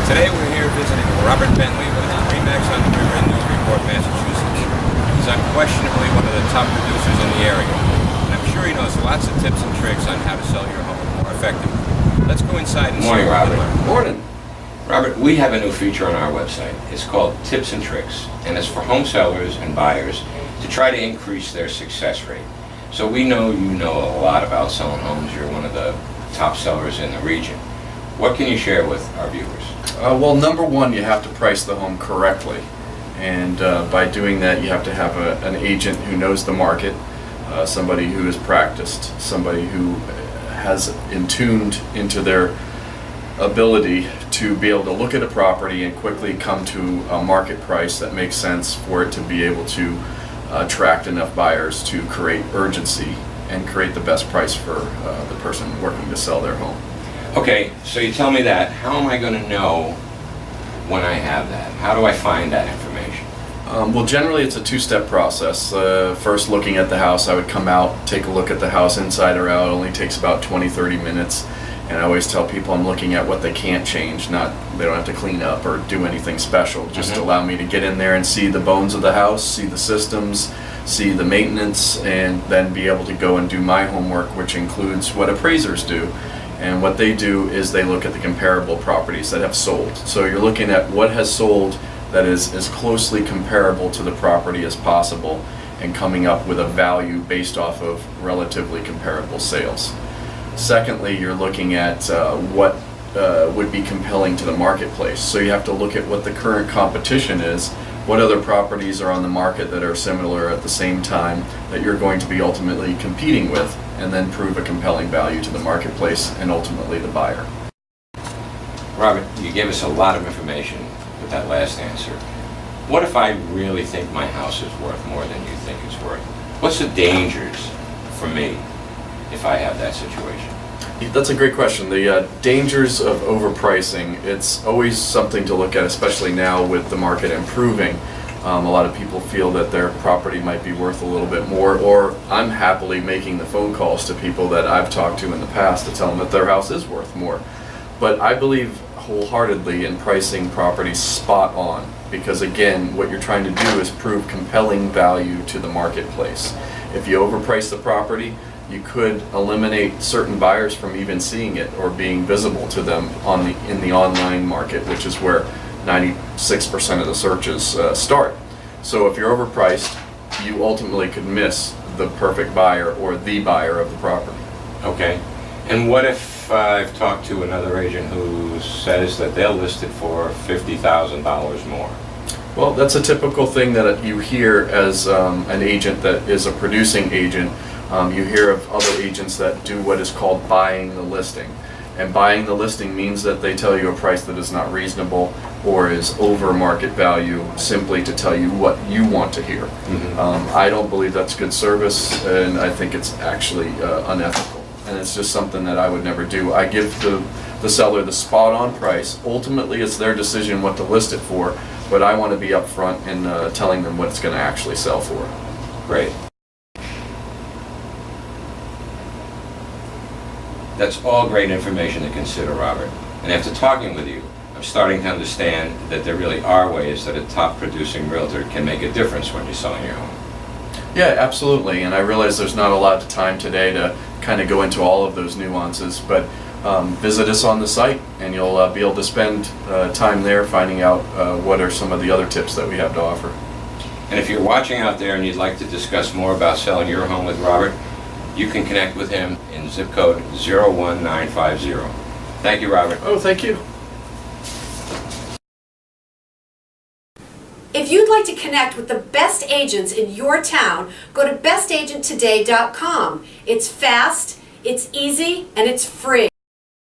Today we're here visiting Robert Bentley with Remax on the River in Newburyport, Massachusetts. He's unquestionably one of the top producers in the area, and I'm sure he knows lots of tips and tricks on how to sell your home more effectively. Let's go inside and see what we can learn. Morning. Robert, we have a new feature on our website. It's called Tips and Tricks, and it's for home sellers and buyers to try to increase their success rate. So we know you know a lot about selling homes. You're one of the top sellers in the region. What can you share with our viewers? Well, number one, you have to price the home correctly. And by doing that, you have to have an agent who knows the market, somebody who is practiced, somebody who has tuned into their ability to be able to look at a property and quickly come to a market price that makes sense for it to be able to attract enough buyers to create urgency and create the best price for the person working to sell their home. Okay, so you tell me that. How am I going to know when I have that? How do I find that information? Well, generally it's a two-step process. First, looking at the house, I would come out, take a look at the house inside or out. It only takes about 20-30 minutes. And I always tell people I'm looking at what they can't change, not they don't have to clean up or do anything special. Just allow me to get in there and see the bones of the house, see the systems, see the maintenance, and then be able to go and do my homework, which includes what appraisers do. And what they do is they look at the comparable properties that have sold. So you're looking at what has sold that is as closely comparable to the property as possible and coming up with a value based off of relatively comparable sales. Secondly, you're looking at what would be compelling to the marketplace. So you have to look at what the current competition is, what other properties are on the market that are similar at the same time that you're going to be ultimately competing with, and then prove a compelling value to the marketplace and ultimately the buyer. Robert, you gave us a lot of information with that last answer. What if I really think my house is worth more than you think it's worth? What's the dangers for me if I have that situation? That's a great question. The dangers of overpricing, it's always something to look at, especially now with the market improving. A lot of people feel that their property might be worth a little bit more, or I'm happily making the phone calls to people that I've talked to in the past to tell them that their house is worth more. But I believe wholeheartedly in pricing properties spot on, because again, what you're trying to do is prove compelling value to the marketplace. If you overprice the property, you could eliminate certain buyers from even seeing it or being visible to them in the online market, which is where 96% of the searches start. So if you're overpriced, you ultimately could miss the perfect buyer or the buyer of the property. Okay. And what if I've talked to another agent who says that they'll list it for $50,000 more? Well, that's a typical thing that you hear as an agent that is a producing agent. You hear of other agents that do what is called buying the listing. And buying the listing means that they tell you a price that is not reasonable or is over market value simply to tell you what you want to hear. I don't believe that's good service, and I think it's actually unethical. And it's just something that I would never do. I give the seller the spot on price. Ultimately, it's their decision what to list it for, but I want to be upfront in telling them what it's going to actually sell for. Great. That's all great information to consider, Robert. And after talking with you, I'm starting to understand that there really are ways that a top producing realtor can make a difference when you're selling your home. Yeah, absolutely. And I realize there's not a lot of time today to kind of go into all of those nuances, but visit us on the site and you'll be able to spend time there finding out what are some of the other tips that we have to offer. And if you're watching out there and you'd like to discuss more about selling your home with Robert, you can connect with him in zip code 01950. Thank you, Robert. Oh, thank you. If you'd like to connect with the best agents in your town, go to bestagenttoday.com. It's fast, it's easy, and it's free.